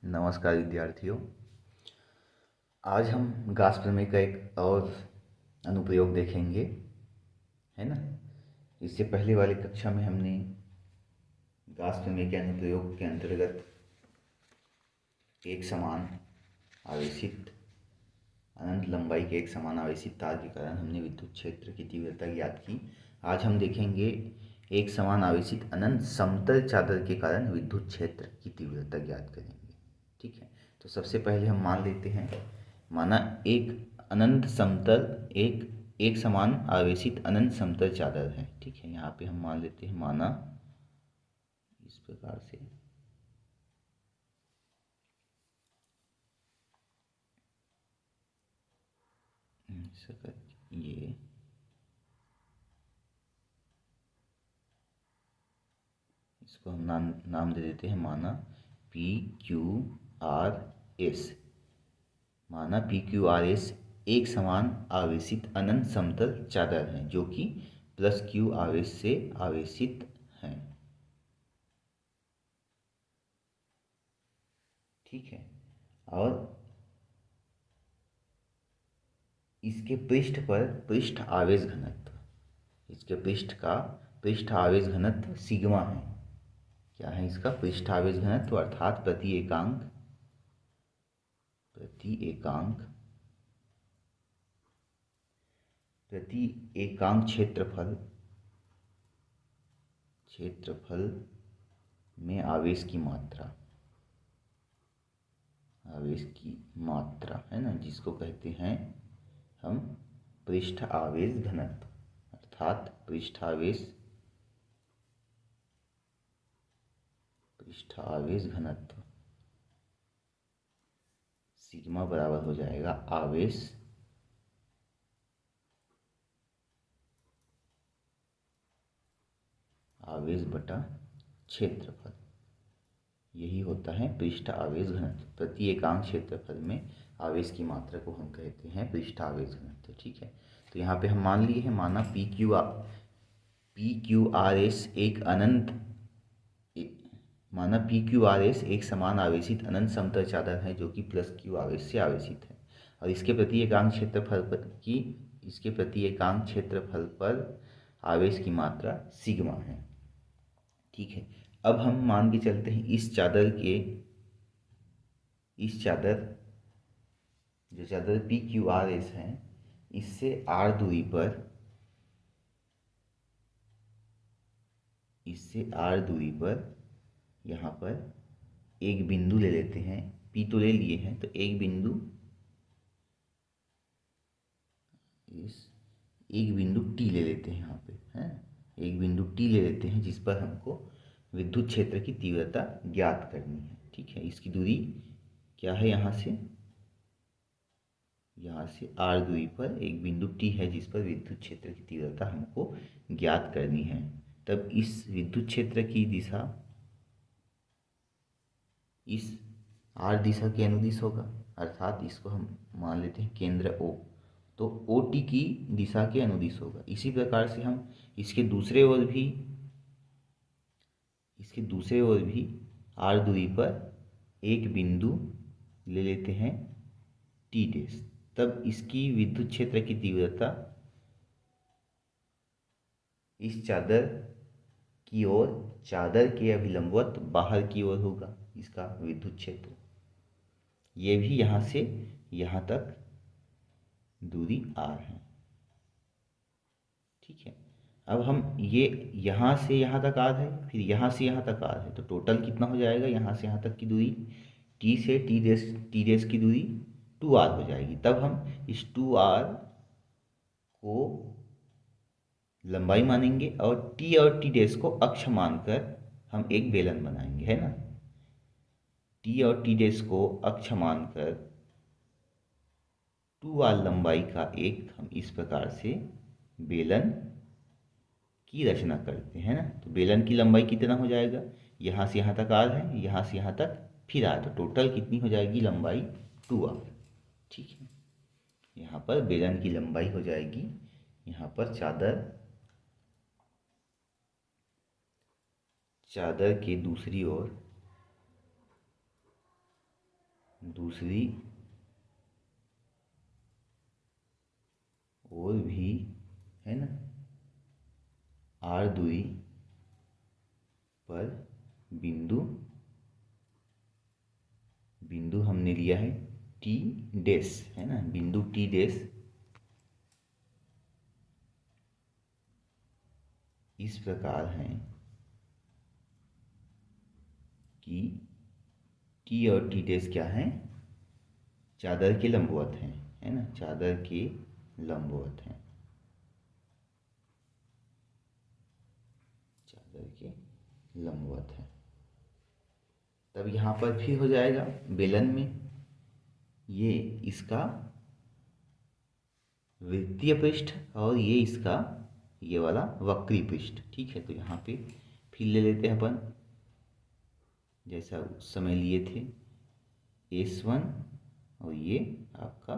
नमस्कार विद्यार्थियों। आज हम गास प्रमेय का एक और अनुप्रयोग देखेंगे, है ना। इससे पहले वाली कक्षा में हमने गास प्रमेय के अनुप्रयोग के अंतर्गत एक समान आवेशित अनंत लंबाई के एक समान आवेशित तार के कारण हमने विद्युत क्षेत्र की तीव्रता ज्ञात की। आज हम देखेंगे एक समान आवेशित अनंत समतल चादर के कारण विद्युत क्षेत्र की तीव्रता ज्ञात करेंगे। ठीक है, तो सबसे पहले हम मान लेते हैं, माना एक अनंत समतल एक समान आवेशित अनंत समतल चादर है। ठीक है, यहाँ पे हम मान लेते हैं, माना इस प्रकार से ये इसको हम नाम दे देते हैं, माना पी क्यू आर एस। माना पी क्यू आर एस एक समान आवेशित अनंत समतल चादर है जो कि प्लस क्यू आवेश से आवेशित है। ठीक है, और इसके पृष्ठ पर पृष्ठ आवेश घनत्व, इसके पृष्ठ आवेश घनत्व सिग्मा है। क्या है इसका पृष्ठ आवेश घनत्व, अर्थात प्रति एकांक क्षेत्रफल में आवेश की मात्रा है ना, जिसको कहते हैं हम पृष्ठ आवेश घनत्व, अर्थात पृष्ठ आवेश घनत्व सिग्मा बराबर हो जाएगा आवेश बटा क्षेत्रफल। यही होता है पृष्ठ आवेश घनत्व। प्रति एकांक क्षेत्रफल में आवेश की मात्रा को हम कहते हैं पृष्ठ आवेश घनत्व। ठीक है, तो यहाँ पे हम मान लिए हैं, माना पी क्यू आर एस एक समान आवेशित अनंत समतल चादर है जो कि प्लस क्यू आवेश से आवेशित है, और इसके प्रति एकांक क्षेत्रफल पर आवेश की मात्रा सिग्मा है। ठीक है, अब हम मान के चलते हैं इस चादर जो चादर पी क्यू आर एस है, इससे आर दूरी पर यहाँ पर एक बिंदु ले लेते हैं। पी तो ले लिए हैं, तो एक बिंदु टी ले लेते हैं यहाँ पे, हैं एक बिंदु टी ले लेते हैं, जिस पर हमको विद्युत क्षेत्र की तीव्रता ज्ञात करनी है। ठीक है, इसकी दूरी क्या है, यहाँ से आर दूरी पर एक बिंदु टी है जिस पर विद्युत क्षेत्र की तीव्रता हमको ज्ञात करनी है। तब इस विद्युत क्षेत्र की दिशा इस आर दिशा के अनुदिश होगा, अर्थात इसको हम मान लेते हैं केंद्र ओ, तो ओ टी की दिशा के अनुदिश होगा। इसी प्रकार से हम इसके दूसरे ओर भी आर दूरी पर एक बिंदु ले लेते हैं टी डैश। तब इसकी विद्युत क्षेत्र की तीव्रता इस चादर के अभिलंबवत बाहर की ओर होगा इसका विद्युत क्षेत्र। ये भी यहाँ से यहाँ तक दूरी आर है। ठीक है, अब हम ये यहाँ से यहाँ तक आर है, फिर यहाँ से यहाँ तक आर है, तो टोटल कितना हो जाएगा, यहाँ से यहाँ तक की दूरी टी से टी डैश की दूरी 2r हो जाएगी। तब हम इस 2r को लंबाई मानेंगे और टी डैश को अक्ष मानकर हम एक बेलन बनाएंगे, है ना। टी और टी डैश को अक्ष मानकर 2r लंबाई का एक हम इस प्रकार से बेलन की रचना करते हैं ना। तो बेलन की लंबाई कितना हो जाएगा, यहाँ से यहाँ तक आर है, यहाँ से यहाँ तक फिर आर, तो टोटल कितनी हो जाएगी लंबाई 2r। ठीक है, यहाँ पर बेलन की लंबाई हो जाएगी, यहाँ पर चादर के दूसरी ओर दूसरी और भी, है ना, आर दूरी पर बिंदु हमने लिया है टी डैश, है ना, बिंदु टी डैश इस प्रकार हैं कि टी और टी डैश क्या हैं, चादर के लंबवत हैं, है ना, चादर के लंबवत हैं, चादर के लंबवत हैं। तब यहाँ पर फिर हो जाएगा बेलन में ये इसका वृत्तीय पृष्ठ और ये इसका ये वाला वक्री पृष्ठ। ठीक है, तो यहाँ पे फिर ले लेते हैं अपन जैसा उस समय लिए थे S1 और ये आपका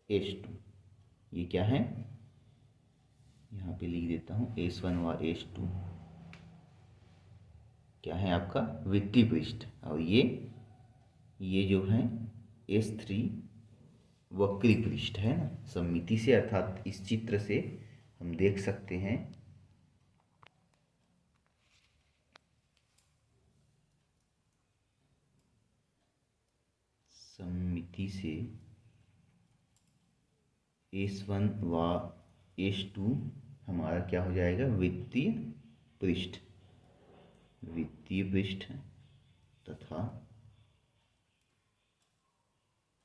S2। ये क्या है, यहाँ पे लिख देता हूँ S1 व S2 क्या है आपका वृत्तीय पृष्ठ, और ये जो है S3 वक्री पृष्ठ, है ना। सममिति से अर्थात इस चित्र से हम देख सकते हैं सममिति से S1 व S2 हमारा क्या हो जाएगा वृत्तीय पृष्ठ, वृत्तीय पृष्ठ तथा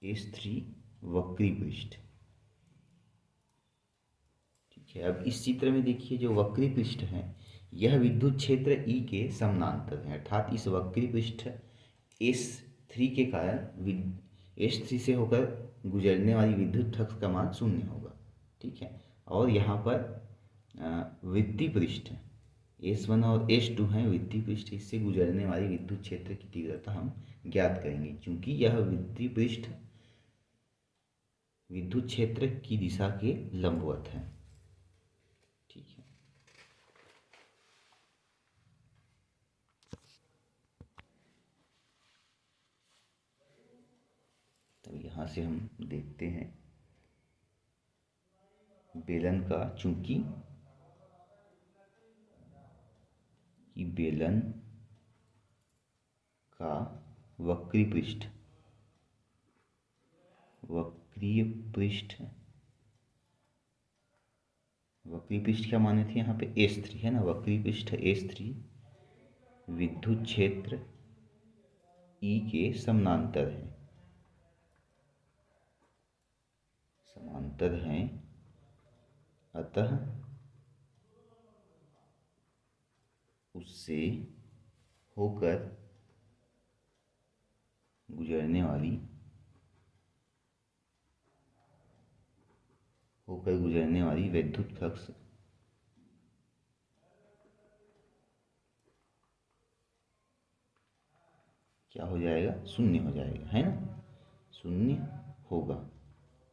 S3 वक्री पृष्ठ। ठीक है, अब इस चित्र में देखिए जो वक्री पृष्ठ है यह विद्युत क्षेत्र E के समानांतर है, अर्थात इस वक्री पृष्ठ S3 के कारण S3 से होकर गुजरने वाली विद्युत फ्लक्स का मान 0 होगा। ठीक है, और यहाँ पर वृत्तीय पृष्ठ S1 और S2 हैं वृत्तीय पृष्ठ, इससे गुजरने वाली विद्युत क्षेत्र की तीव्रता हम ज्ञात करेंगे क्योंकि यह वृत्तीय पृष्ठ विद्युत क्षेत्र की दिशा के लंबवत है। ठीक है, तो यहाँ से हम देखते हैं बेलन का, चूंकि बेलन का वक्री पृष्ठ क्या माने थे यहाँ पे S3, है ना, वक्री पृष्ठ S3 विद्युत क्षेत्र E के समानांतर है, अतः उससे होकर गुजरने वाली विद्युत फ्लक्स क्या हो जाएगा 0 हो जाएगा, है ना, 0 होगा।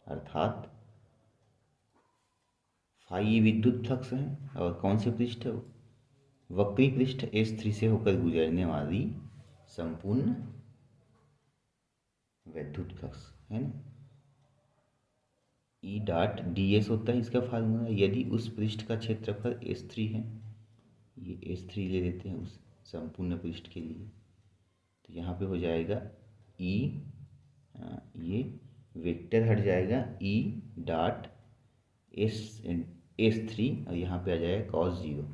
अर्थात फाई विद्युत फ्लक्स है और कौन से पृष्ठ है, वक्री पृष्ठ S3 से होकर गुजरने वाली संपूर्ण विद्युत फ्लक्स, है ना। E डॉट ds होता है इसका फार्मूला, यदि उस पृष्ठ का क्षेत्रफल S3 है, ये S3 ले लेते हैं उस संपूर्ण पृष्ठ के लिए, तो यहाँ पे हो जाएगा E, ये वेक्टर हट जाएगा E डॉट S3 और यहाँ पे आ जाएगा cos 0।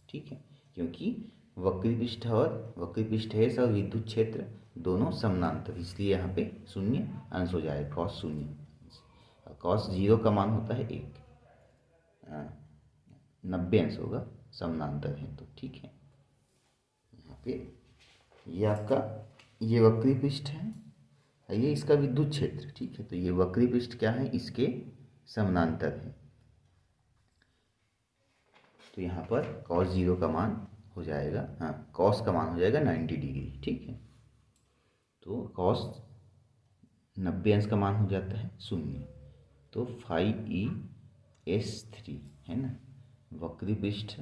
ठीक है, क्योंकि वक्री पृष्ठ S और विद्युत क्षेत्र दोनों समानांतर, इसलिए यहाँ पे 0 अंश हो जाएगा, cos 0, cos 0 का मान होता है 1, 90 अंश होगा, समानांतर है तो। ठीक है, यहाँ पे ये आपका ये वक्री पृष्ठ है, ये इसका विद्युत क्षेत्र। ठीक है, तो ये वक्री पृष्ठ क्या है, इसके समानांतर है, तो यहाँ पर cos 0 का मान हो जाएगा, cos का मान हो जाएगा 90 डिग्री। ठीक है, तो cos 90 अंश का मान हो जाता है 0, तो फाई E S3, है ना, वक्री पृष्ठ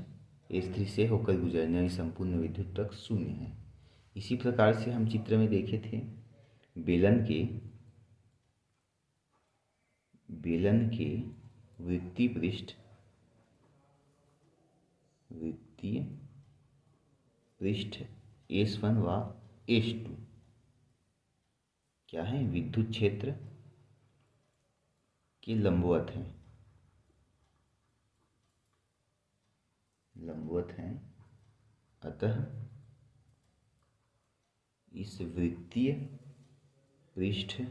S3 से होकर गुजरने वाली संपूर्ण विद्युत फ्लक्स 0 है। इसी प्रकार से हम चित्र में देखे थे बेलन के वृत्तीय पृष्ठ S1 व S2 क्या है, विद्युत क्षेत्र के लंबवत हैं। अतः इस वृत्तीय पृष्ठ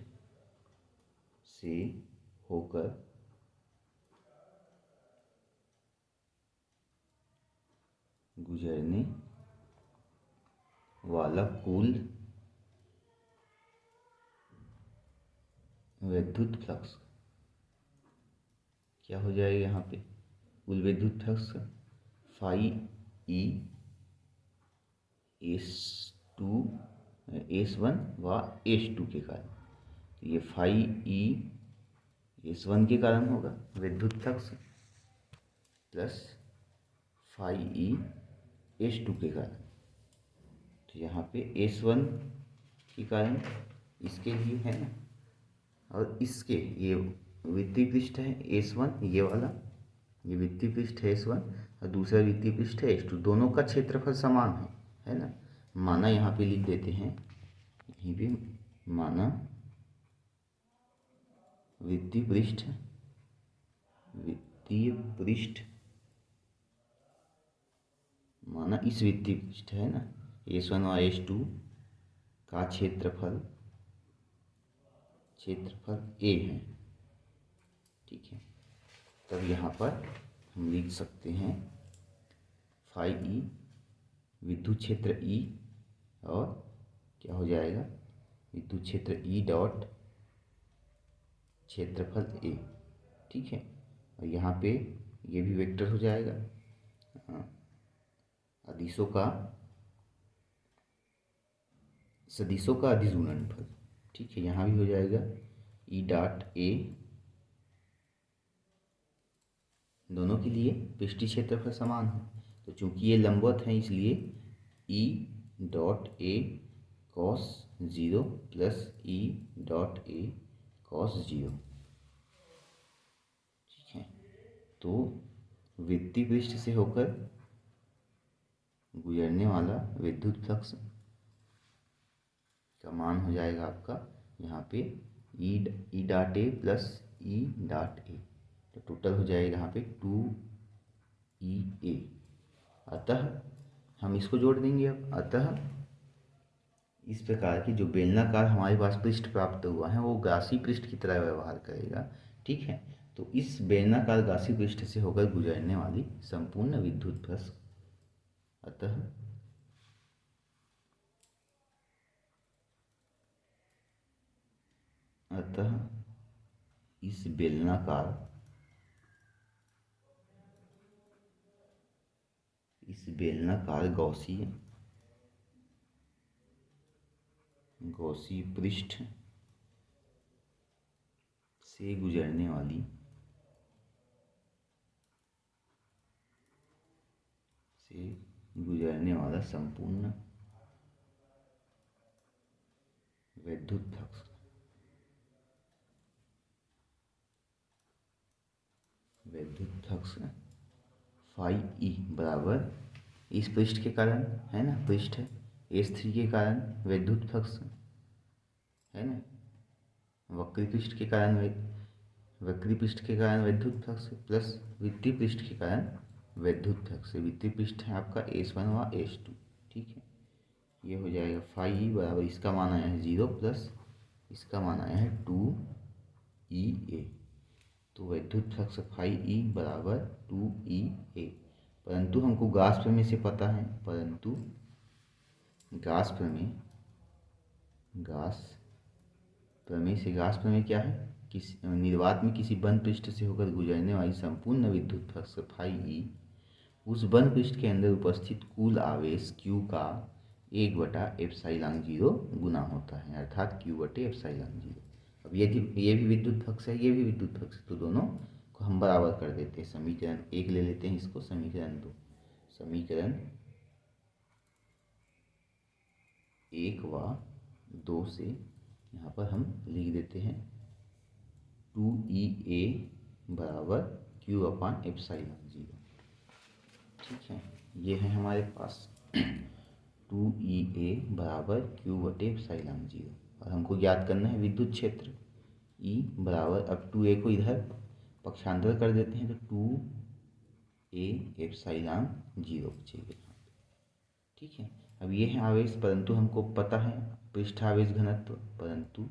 से होकर गुजरने वाला कुल विद्युत फ्लक्स क्या हो जाएगा, यहाँ पे कुल विद्युत फ्लक्स फाई ई S1 व S2 के कारण। तो ये फाई ई S1 के कारण होगा विद्युत flux plus phi E S2 के कारण। तो यहाँ पे S1 के कारण इसके लिए है ना, और इसके ये वृत्तीय पृष्ठ है S1, ये वाला ये वृत्तीय पृष्ठ है S1 और दूसरा वृत्तीय पृष्ठ है S2, दोनों का क्षेत्रफल समान है ना। माना यहाँ पे लिख देते हैं, यहीं पे माना वृत्तीय पृष्ठ माना इस वृत्तीय पृष्ठ है ना S1 और S2 का क्षेत्रफल A है, ठीक है। तब यहाँ पर हम लिख सकते हैं फाई ई विद्युत क्षेत्र E और क्या हो जाएगा, विद्युत क्षेत्र E डॉट क्षेत्रफल A, ठीक है। और यहाँ पे ये भी वेक्टर हो जाएगा सदिशों का अदिश गुणनफल, ठीक है। यहाँ भी हो जाएगा E डॉट A, दोनों के लिए पृष्ठीय क्षेत्रफल समान है, तो चूंकि ये लंबवत है इसलिए E dot A cos 0 plus E dot A cos 0, ठीक है। तो वृत्तीय पृष्ठ से होकर गुजरने वाला विद्युत फ्लक्स का मान हो जाएगा आपका यहाँ पे E dot A plus E dot A, तो टोटल हो जाएगा यहाँ पे 2EA। अतः हम इसको जोड़ देंगे अब। अतः इस प्रकार की जो बेलनाकार हमारे पास पृष्ठ प्राप्त हुआ है वो गासी पृष्ठ की तरह व्यवहार करेगा, ठीक है। तो इस बेलनाकार गासी पृष्ठ से होकर गुजरने वाली संपूर्ण विद्युत फ्लक्स अतः इस बेलनाकार गॉसी पृष्ठ से गुजरने वाला संपूर्ण विद्युत फ्लक्स फाई ई बराबर इस पृष्ठ के कारण है ना, पृष्ठ S3 के कारण विद्युत फ्लक्स है ना, वक्री पृष्ठ के कारण विद्युत फ्लक्स प्लस वृत्तीय पृष्ठ के कारण विद्युत फ्लक्स। वृत्तीय पृष्ठ है आपका S1 व S2, ठीक है। ये हो जाएगा फाई ई बराबर इसका मान आया है 0 प्लस इसका मान आया है 2EA। तो विद्युत फ्लक्स फाई ई बराबर 2EA। परंतु हमको गाउस प्रमेय से पता है, गाउस प्रमेय क्या है, किसी निर्वात में किसी बंद पृष्ठ से होकर गुजरने वाली संपूर्ण विद्युत फ्लक्स फाई ई उस बंद पृष्ठ के अंदर उपस्थित कुल आवेश Q का 1/ε0 गुना होता है, अर्थात Q/ε0। अब ये भी विद्युत फ्लक्स है, ये भी विद्युत फ्लक्स है, तो दोनों को हम बराबर कर देते हैं। समीकरण 1 ले लेते हैं इसको, समीकरण 1 व 2 से यहाँ पर हम लिख देते हैं 2EA बराबर Q अपान एप्सिलॉन 0। ठीक है, ये है हमारे पास 2EA बराबर Q बटे एप्सिलॉन 0। और हमको ज्ञात करना है विद्युत क्षेत्र E बराबर, अब 2A को इधर पक्षांतर कर देते हैं तो 2A एप्सिलॉन 0 बचेगा। ठीक है, अब ये है आवेश, परंतु हमको पता है पृष्ठ आवेश घनत्व, परंतु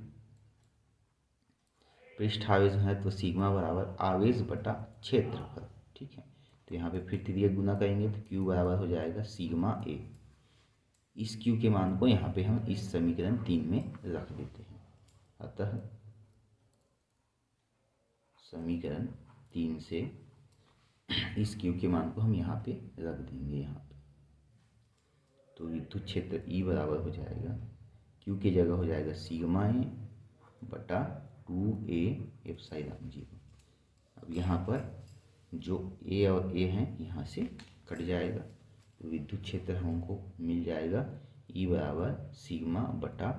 पृष्ठ आवेश घनत्व सिग्मा बराबर आवेश बटा क्षेत्रफल। ठीक है, तो यहाँ पे फिर तिर्यक गुना करेंगे तो Q बराबर हो जाएगा सिग्मा A। इस Q के मान को यहाँ पे हम इस समीकरण 3 में रख देते हैं। अतः समीकरण 3 से इस Q के मान को हम यहाँ पे रख देंगे यहाँ पे। तो विद्युत क्षेत्र E बराबर हो जाएगा, Q की जगह हो जाएगा सिग्मा A बटा 2A एप्सिलॉन 0। अब यहाँ पर जो A और A हैं यहाँ से कट जाएगा, तो विद्युत क्षेत्र हमको मिल जाएगा E बराबर सिग्मा बटा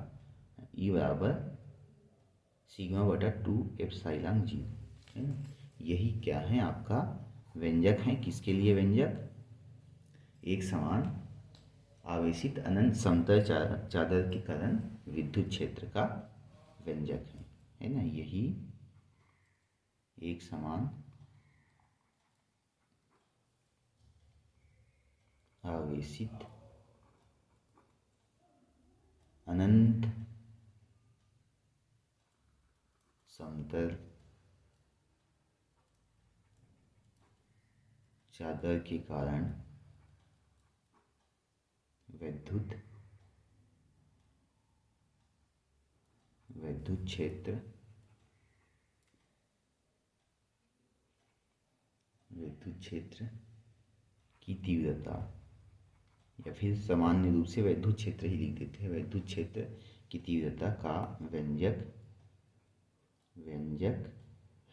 2 एप्सिलॉन 0, है ना। यही क्या है आपका व्यंजक है। किसके लिए व्यंजक? एक समान आवेशित अनंत समतल चादर के कारण विद्युत क्षेत्र का व्यंजक है ना। यही एक समान आवेशित अनंत समतल चादर के कारण विद्युत क्षेत्र की तीव्रता, या फिर सामान्य रूप से विद्युत क्षेत्र ही लिख देते हैं, विद्युत क्षेत्र की तीव्रता का व्यंजक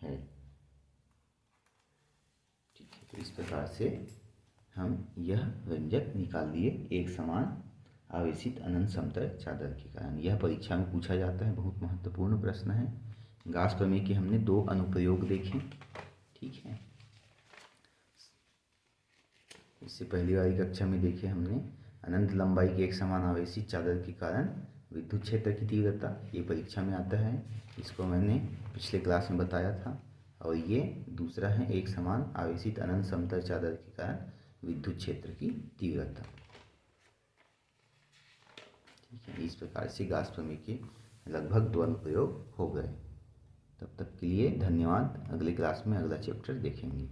है। ठीक है, तो इस प्रकार से हम यह व्यंजक निकाल लिए एक समान आवेशित अनंत समतल चादर के कारण। यह परीक्षा में पूछा जाता है, बहुत महत्वपूर्ण प्रश्न है। गाउस प्रमेय के हमने 2 अनुप्रयोग देखे। ठीक है, इससे पहली वाली कक्षा में देखे हमने अनंत लंबाई की एक समान आवेशित चादर के कारण विद्युत क्षेत्र की तीव्रता, ये परीक्षा में आता है, इसको मैंने पिछले क्लास में बताया था। और ये दूसरा है एक समान आवेशित अनंत समतल चादर के कारण विद्युत क्षेत्र की तीव्रता। ठीक है, इस प्रकार से गाउस प्रमेय के लगभग 2 अनुप्रयोग हो गए। तब तक के लिए धन्यवाद। अगले क्लास में अगला चैप्टर देखेंगे।